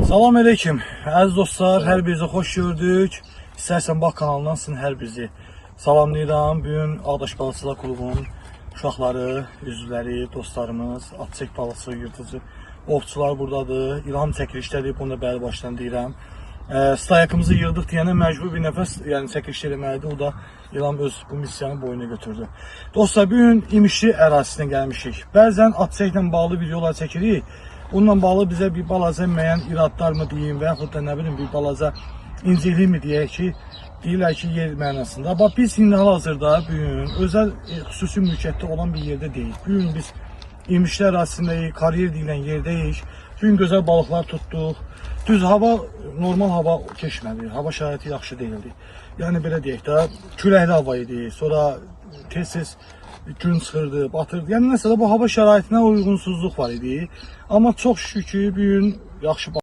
Salam aleyküm. Əziz dostlar, hər birinizi xoş gördük. İstərsən bax kanalından sizin hər birinizi salamlayıram. Bugün Ağdaş Balıqçılar Klubunun uşaqları, üzvləri, dostlarımız, atçək balıqçı, yırtıcı ovçular buradadır. İlham çəkilişdədir, bunu da bəri başdan deyirəm. Stayakımızı yığdıq deyənə məcbur bir nəfəs çəkiliş eləməlidir. O da İlham öz bu missiyanı boyuna götürdü. Dostlar, bugün İmişli ərazisinə gəlmişik. Bəzən atçəklə bağlı videolar çəkirik. Bununla bağlı bizə bir balaca müəyyən iradlar mı deyim və yaxud da nə bilim bir balaca inciklik mi deyək ki, deyirlər ki yer mənasında. Bax biz indi hal-hazırda bugün özəl xüsusi mülkiyyətdə olan bir yerdə deyilik. Bugün biz İmişli ərazisindəyik, kariyer deyilən yerdəyik. Bugün gözəl balıqlar tutduq. Düz hava, normal hava keçmədi. Hava şəraiti yaxşı deyildi. Yəni belə deyək də, küləkli hava idi. Sonra tez-tez gün çıxırdı, batırdı. Yəni nəsə də bu hava şəraitinə uyğunsuzluq var idi. Amma çox şükür ki, bugün yaxşı